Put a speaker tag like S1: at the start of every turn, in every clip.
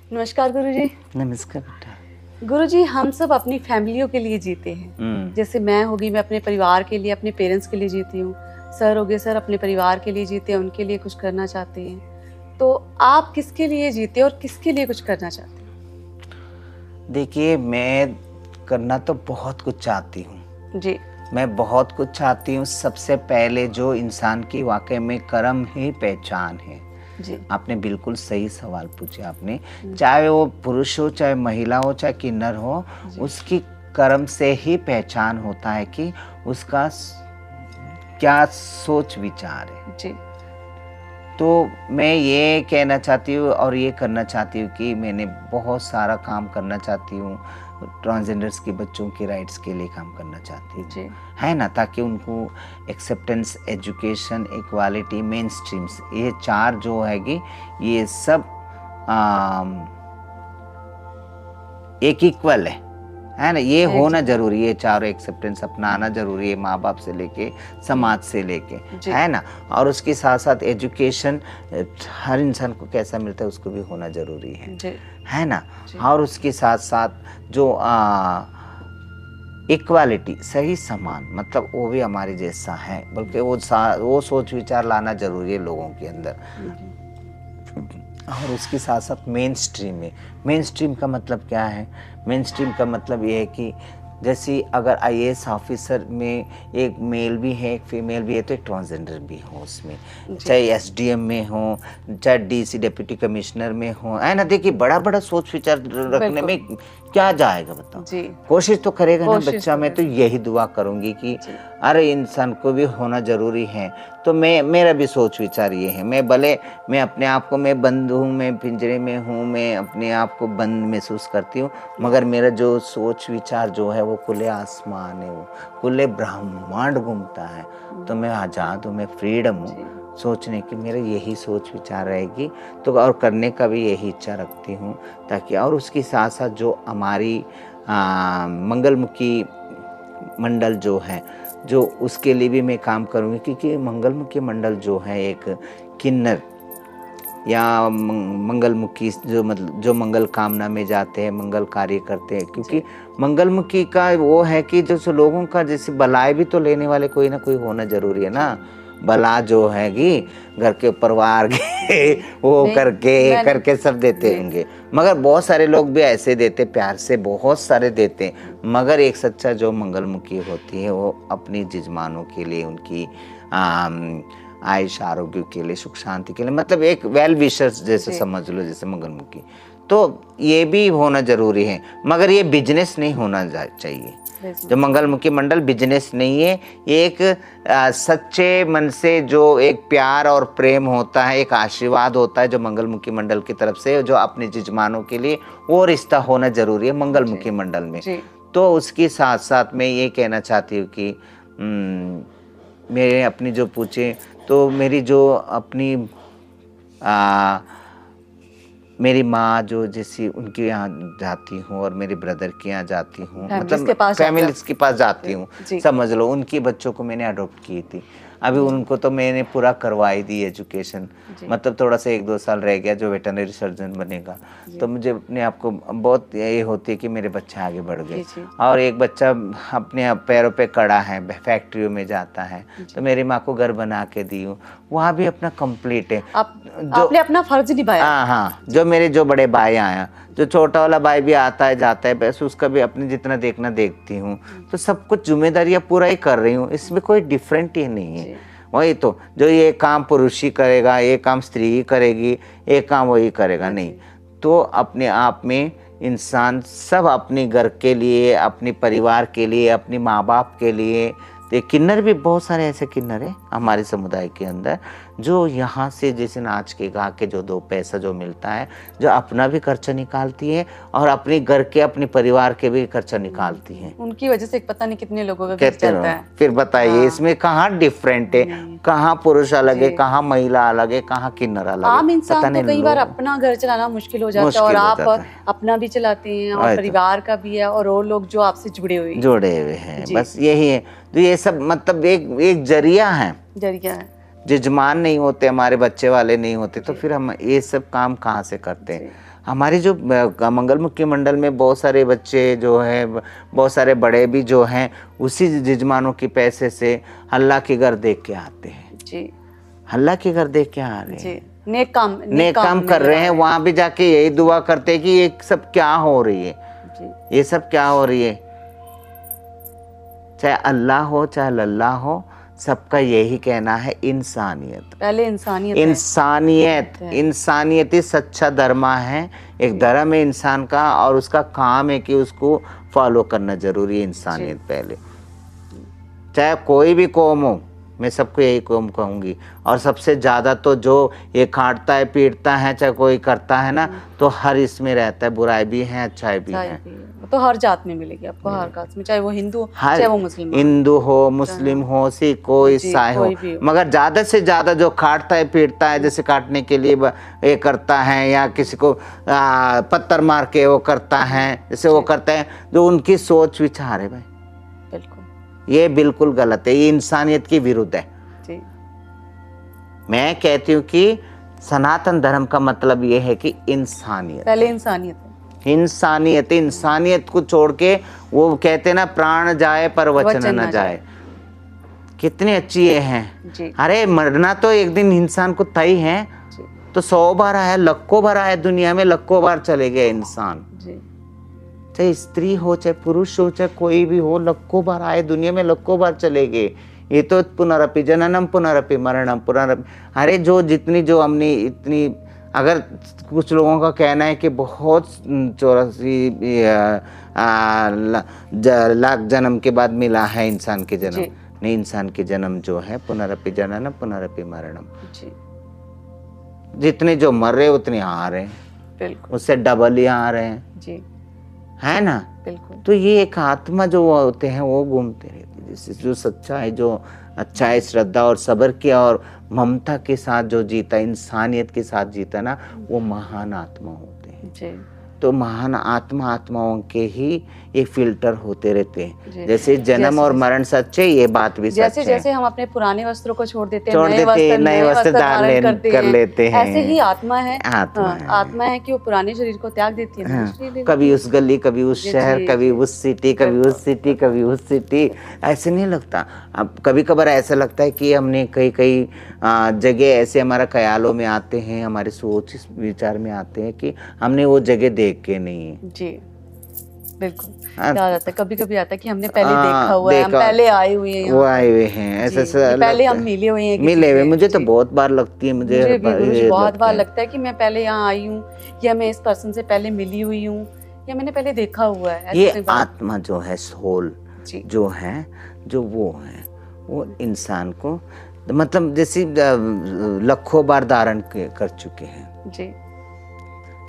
S1: नमस्कार गुरुजी।
S2: नमस्कार बेटा।
S1: गुरुजी, हम सब अपनी फैमिलियों के लिए जीते हैं। जैसे मैं होगी, मैं अपने परिवार के लिए, अपने पेरेंट्स के लिए जीती हूँ। सर हो गए, सर अपने परिवार के लिए जीते हैं, उनके लिए कुछ करना चाहते हैं। तो आप किसके लिए जीते और किसके लिए कुछ करना चाहते हैं?
S2: देखिए, मैं करना तो बहुत कुछ चाहती हूँ
S1: जी।
S2: मैं बहुत कुछ चाहती हूँ। सबसे पहले जो इंसान की वाकई में कर्म ही पहचान है।
S1: जी।
S2: आपने बिल्कुल सही सवाल पूछे आपने। चाहे वो पुरुष हो, चाहे महिला हो, चाहे किन्नर हो, उसकी कर्म से ही पहचान होता है कि उसका क्या सोच विचार है।
S1: जी।
S2: तो मैं ये कहना चाहती हूँ और ये करना चाहती हूँ कि मैंने बहुत सारा काम करना चाहती हूँ। ट्रांसजेंडर्स के बच्चों के राइट्स के लिए काम करना चाहती हूँ, है ना, ताकि उनको acceptance, education, equality, main streams, ये चार जो हैगी ये सब एक इक्वल है ना, ये होना जरूरी है। चारों एक्सेप्टेंस अपनाना जरूरी है, माँ बाप से लेके समाज से लेके, है ना। और उसके साथ साथ एजुकेशन हर इंसान को कैसा मिलता है उसको भी होना जरूरी है ना। और उसके साथ साथ जो इक्वालिटी, सही समान, मतलब वो भी हमारे जैसा है, बल्कि वो सोच विचार लाना जरूरी है लोगों के अंदर। और उसके साथ साथ मेन स्ट्रीम में, मेन स्ट्रीम का मतलब क्या है? मेन स्ट्रीम का मतलब ये है कि जैसे अगर आईएएस ऑफिसर में एक मेल भी है, एक फीमेल भी है, तो एक ट्रांसजेंडर भी हो उसमें, चाहे एसडीएम में हो, चाहे डीसी डिप्टी कमिश्नर में हो, है ना। देखिए, बड़ा बड़ा सोच विचार रखने में क्या जाएगा, बताओ। कोशिश तो करेगा ना बच्चा। मैं तो यही दुआ करूंगी कि अरे इंसान को भी होना जरूरी है। तो मेरा भी सोच विचार ये है। मैं अपने आप को, मैं बंद हूँ, मैं पिंजरे में हूँ, मैं अपने आप को बंद महसूस करती हूँ, मगर मेरा जो सोच विचार जो है वो खुले आसमान है, वो खुले ब्रह्मांड घूमता है। तो मैं आज़ाद हूँ, मैं फ्रीडम हूँ सोचने की। मेरा यही सोच विचार रहेगी तो, और करने का भी यही इच्छा रखती हूँ, ताकि और उसके साथ साथ जो हमारी मंगलमुखी मंडल जो है, जो उसके लिए भी मैं काम करूँगी, क्योंकि मंगलमुखी मंडल जो है एक किन्नर या मंगलमुखी जो, मतलब जो मंगल कामना में जाते हैं, मंगल कार्य करते हैं, क्योंकि मंगलमुखी का वो है कि जो लोगों का जैसे भलाई भी तो लेने वाले कोई ना कोई होना जरूरी है ना। भला जो हैगी घर के परिवार के वो करके सब देते होंगे, मगर बहुत सारे लोग भी ऐसे देते, प्यार से बहुत सारे देते, मगर एक सच्चा जो मंगलमुखी होती है वो अपनी जजमानों के लिए, उनकी आयुष आरोग्य के लिए, सुख शांति के लिए, मतलब एक वेल विशर्स जैसे समझ लो, जैसे मंगलमुखी। तो ये भी होना जरूरी है, मगर ये बिजनेस नहीं होना चाहिए। जो मंगलमुखी मंडल बिजनेस नहीं है, ये एक सच्चे मन से जो एक प्यार और प्रेम होता है, एक आशीर्वाद होता है जो मंगलमुखी मंडल की तरफ से, जो अपने जजमानों के लिए वो रिश्ता होना जरूरी है मंगलमुखी मंडल में। तो उसके साथ साथ मैं ये कहना चाहती हूँ कि मेरे अपनी जो पूछे तो मेरी जो अपनी मेरी माँ जो जैसी उनके यहाँ जाती हूँ और मेरे ब्रदर के यहाँ जाती हूँ, मतलब फैमिलीज के पास जाती हूँ, समझ लो। उनके बच्चों को मैंने अडॉप्ट की थी, अभी उनको तो मैंने पूरा करवाई दी एजुकेशन, मतलब थोड़ा सा 1-2 साल रह गया जो वेटरनरी सर्जन बनेगा। तो मुझे अपने आप को बहुत ये होती है कि मेरे बच्चे आगे बढ़ गए, और एक बच्चा अपने पैरों पे खड़ा है, फैक्ट्रियों में जाता है, तो मेरी माँ को घर बना के दी हूँ, वहाँ भी अपना कंप्लीट है।
S1: आपने अपना फर्ज निभाया।
S2: हाँ, जो मेरे जो बड़े भाई आया, जो छोटा वाला भाई भी आता है जाता है, बस उसका भी अपने जितना देखना देखती हूँ। तो सब कुछ जिम्मेदारियाँ पूरा ही कर रही हूँ, इसमें कोई डिफरेंट ही नहीं है। वही तो, जो ये काम पुरुष ही करेगा, ये काम स्त्री ही करेगी, ये काम वही करेगा, नहीं। तो अपने आप में इंसान सब अपने घर के लिए, अपने परिवार के लिए, अपने माँ बाप के लिए। तो किन्नर भी बहुत सारे ऐसे किन्नर हैं हमारे समुदाय के अंदर, जो यहाँ से जैसे नाच के गा के जो 2 पैसा जो मिलता है, जो अपना भी खर्चा निकालती है और अपने घर के, अपने परिवार के भी खर्चा निकालती है।
S1: उनकी वजह से पता नहीं कितने लोगों का घर चलता है।
S2: फिर बताइए, इसमें कहाँ डिफरेंट है, कहाँ पुरुष अलग है, कहाँ महिला अलग है, कहाँ किन्नर अलग है।
S1: आम इंसान को कई बार अपना घर चलाना मुश्किल हो जाता है, और आप अपना भी चलाते हैं और परिवार का भी है, और लोग जो आपसे जुड़े हुए हैं।
S2: बस यही है। तो ये सब मतलब एक जरिया है। जजमान नहीं होते, हमारे बच्चे वाले नहीं होते, तो फिर हम ये सब काम कहाँ से करते हैं। हमारे जो मंगलमुखी मंडल में बहुत सारे बच्चे जो है, बहुत सारे बड़े भी जो हैं, उसी जजमानों के पैसे से अल्लाह के घर देख के आते हैं
S1: जी,
S2: अल्लाह के घर देख के आ रहे हैं,
S1: नेक काम
S2: कर रहे हैं। वहां भी जाके यही दुआ करते हैं कि ये सब क्या हो रही है
S1: जी।
S2: ये सब क्या हो रही है। चाहे अल्लाह हो चाहे लल्लाह हो, सबका यही कहना है इंसानियत।
S1: पहले इंसानियत
S2: इंसानियत ही सच्चा धर्म है। एक धर्म है इंसान का, और उसका काम है कि उसको फॉलो करना जरूरी है। इंसानियत पहले, चाहे कोई भी कौम हो, मैं सबको यही कौम कहूँगी। और सबसे ज़्यादा तो जो ये काटता है पीटता है, चाहे कोई करता है ना, तो हर इसमें रहता है, बुराई भी है अच्छाई भी है।
S1: तो हर जात में मिलेगी आपको, हर कास्ट में, चाहे वो हिंदू हो चाहे वो मुस्लिम,
S2: हिंदू हो मुस्लिम हो सिख हो ईसाई हो। मगर ज़्यादा से ज़्यादा जो काटता है पीटता है, जैसे काटने के लिए ये करता है, या किसी को पत्थर मार के वो करता है, जैसे वो करते हैं, जो उनकी सोच विचार है भाई, ये बिल्कुल गलत है। ये इंसानियत की विरुद्ध है जी। मैं कहती हूँ कि सनातन धर्म का मतलब ये है कि इंसानियत, पहले इंसानियत को छोड़ के, वो कहते हैं ना प्राण जाए पर वचन न जाए। कितनी अच्छी ये है जी। अरे मरना तो एक दिन इंसान को तय है, तो 100 बार आया, लाखों बार आया, दुनिया में लाखों बार चले गए इंसान जी। चाहे स्त्री हो चाहे पुरुष हो चाहे कोई भी हो, लाखों बार आए दुनिया में, लाखों बार चले गए। ये तो पुनरपि जननम पुनरपि मरणम पुनरपि। अरे जो जितनी जो हमने इतनी, अगर कुछ लोगों का कहना है कि बहुत 84 लाख जन्म के बाद मिला है इंसान के जन्म, नहीं, इंसान के जन्म जो है पुनरपि जननम पुनरपि मरणम। जितने जो मर रहे उतने आ रहे हैं, उससे डबल ही आ रहे हैं जी, है ना। बिल्कुल। तो ये एक आत्मा जो होते हैं वो घूमते रहते हैं, जैसे जो सच्चाई, जो अच्छा है, श्रद्धा और सब्र किया और ममता के साथ जो जीता, इंसानियत के साथ जीता ना, वो महान आत्मा होते हैं जी। तो महान आत्माओं के ही ये फिल्टर होते रहते हैं। जैसे जन्म और मरण सच्चे, ये बात भी सच है।
S1: जैसे हम अपने पुराने वस्त्रों को छोड़ देते हैं, नए वस्त्र धारण कर लेते हैं, ऐसे ही आत्मा है। आत्मा है कि वो पुराने शरीर को त्याग देती है।
S2: कभी उस गली, कभी उस शहर, कभी उस सिटी, कभी उस सिटी, कभी उस सिटी, ऐसे नहीं लगता। अब कभी कभार ऐसा लगता है कि हमने कई जगह ऐसे हमारा ख्यालों में आते हैं, हमारे सोच विचार में आते हैं कि हमने वो जगह देख के नहीं जी। बिल्कुल याद आता है, कभी कभी आता है कि हमने पहले देखा हुआ है, हम पहले आए हुए हैं, वो आए हुए हैं, ऐसा पहले हम मिले हुए। मुझे तो बहुत बार लगती है, मुझे बहुत बार लगता है कि मैं पहले यहाँ आई हूँ, या मैं इस पर्सन से पहले मिली हुई हूँ, या मैंने पहले देखा हुआ है। ये आत्मा जो है, सोल जो है, जो वो है, वो इंसान को मतलब जैसे लाखों बार धारण कर चुके हैं जी।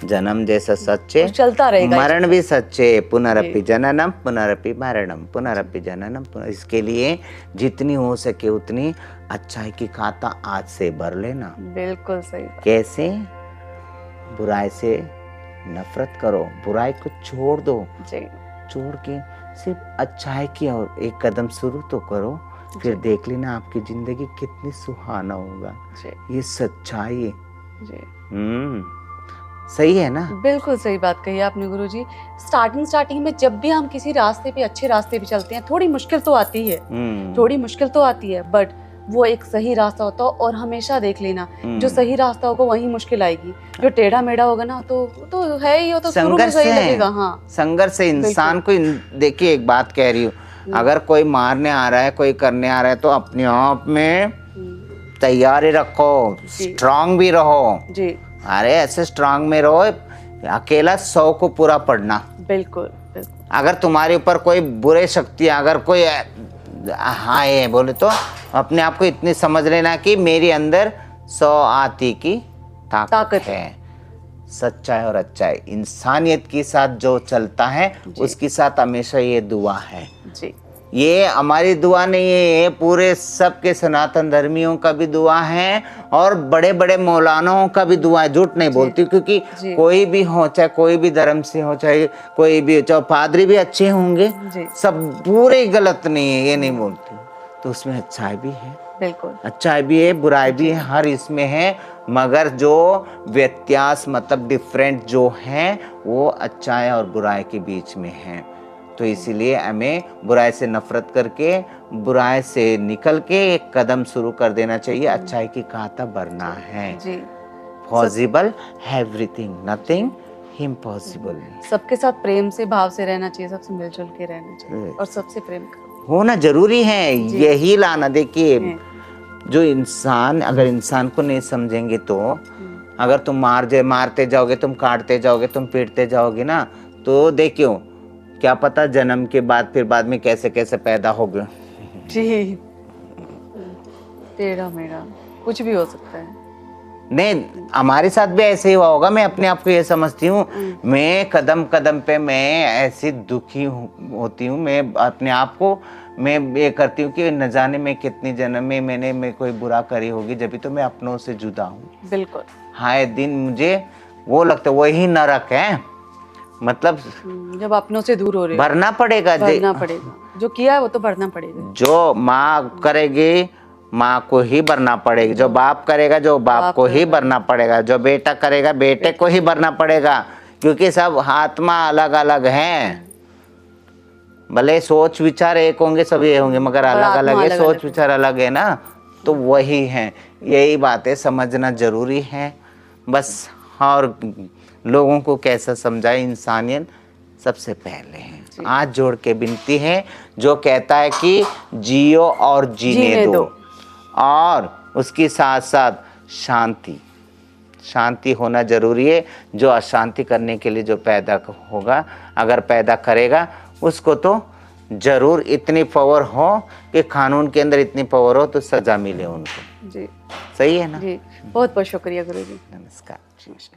S2: जन्म जैसा सच्चे, चलता रहेगा, मरण भी सच्चे, पुनरपि जननम पुनरपि मरणम पुनरपि जननम। इसके लिए जितनी हो सके उतनी अच्छाई की खाता आज से भर लेना। बिल्कुल सही। कैसे? बुराई से नफरत करो, बुराई को छोड़ दो जी। छोड़ के सिर्फ अच्छाई की और एक कदम शुरू तो करो, फिर देख लेना आपकी जिंदगी कितनी सुहाना होगा। ये सच्चाई है। सही है ना? बिल्कुल सही बात कही आपने गुरुजी। स्टार्टिंग में जब भी हम किसी रास्ते पे, अच्छे रास्ते पे चलते हैं, थोड़ी मुश्किल तो आती है, बट वो एक सही रास्ता होता है। और हमेशा देख लेना, जो सही रास्ता होगा वही मुश्किल आएगी, जो टेढ़ा मेढ़ा होगा ना तो है ही, तो शुरू में सही लगेगा। हाँ, संघर्ष से इंसान को, देखिए एक बात कह रही हूँ, अगर कोई मारने आ रहा है, कोई करने आ रहा है, तो अपने आप में तैयारी रखो, स्ट्रांग भी रहो जी। अरे ऐसे स्ट्रांग में रहो, अकेला 100 को पूरा पढ़ना। बिल्कुल। अगर तुम्हारे ऊपर कोई बुरे शक्तियाँ, अगर कोई आए बोले, तो अपने आप को इतनी समझ लेना कि मेरे अंदर 100 आती की ताकत है। सच्चाई और अच्छाई, इंसानियत के साथ जो चलता है उसके साथ हमेशा ये दुआ है जी। ये हमारी दुआ नहीं है, ये पूरे सबके सनातन धर्मियों का भी दुआ है, और बड़े बड़े मौलानाओं का भी दुआ है। झूठ नहीं बोलती, क्योंकि कोई भी हो, चाहे कोई भी धर्म से हो, चाहे कोई भी हो, चाहे पादरी भी अच्छे होंगे, सब पूरे गलत नहीं है, ये नहीं बोलती। तो उसमें अच्छाई भी है, बिल्कुल अच्छाई भी है, बुराई भी है, हर इसमें है। मगर जो व्यत्यास मतलब डिफरेंट जो है वो अच्छाई और बुराई के बीच में है। तो इसीलिए हमें बुराई से नफरत करके, बुराई से निकल के एक कदम शुरू कर देना चाहिए, अच्छाई की खाता बढ़ना है।
S1: जी,
S2: पॉसिबल एवरीथिंग, नथिंग इम्पॉसिबल।
S1: सबके साथ प्रेम से, भाव से रहना चाहिए, सबसे मिलजुल के रहना चाहिए और सबसे प्रेम करो।
S2: होना जरूरी है, यही लाना। देखिए जो इंसान, अगर इंसान को नहीं समझेंगे तो अगर तुम मारते जाओगे, तुम काटते जाओगे, तुम पीटते जाओगे ना, तो देखियो क्या पता जन्म के बाद फिर बाद में कैसे कैसे पैदा हो गए।
S1: जी, टेढ़ा मेढ़ा कुछ भी हो सकता है।
S2: नहीं, हमारे साथ भी ऐसे ही हुआ होगा। मैं अपने आप को ये समझती हूँ, मैं कदम कदम पे मैं ऐसी दुखी होती हूँ, मैं अपने आप को मैं ये करती हूँ कि न जाने मैं कितनी जन्म में मैंने कोई बुरा करी होगी, जब भी तो मैं अपनों से जुदा हूँ।
S1: बिल्कुल,
S2: हाय दिन मुझे वो लगता है वही नरक है, मतलब
S1: जब अपनों से दूर हो रहे हो,
S2: भरना पड़ेगा,
S1: जो किया है वो तो भरना पड़ेगा।
S2: जो माँ करेगी माँ को ही भरना पड़ेगा, जो बाप करेगा जो बाप को ही भरना पड़ेगा, जो बेटा करेगा बेटे को ही भरना पड़ेगा, क्योंकि सब आत्मा अलग अलग हैं। भले सोच विचार एक होंगे, सब ये होंगे, मगर अलग अलग है, सोच विचार अलग है ना, तो वही है। यही बातें समझना जरूरी है बस। और लोगों को कैसा समझाए, इंसानियत सबसे पहले है। हाथ जोड़ के विनती है, जो कहता है कि जियो और जीने दो, और उसके साथ साथ शांति होना जरूरी है। जो अशांति करने के लिए जो पैदा होगा, अगर पैदा करेगा, उसको तो जरूर इतनी पावर हो कि कानून के अंदर इतनी पावर हो तो सजा मिले उनको।
S1: जी,
S2: सही है ना?
S1: जी, बहुत बहुत शुक्रिया गुरुजी।
S2: नमस्कार।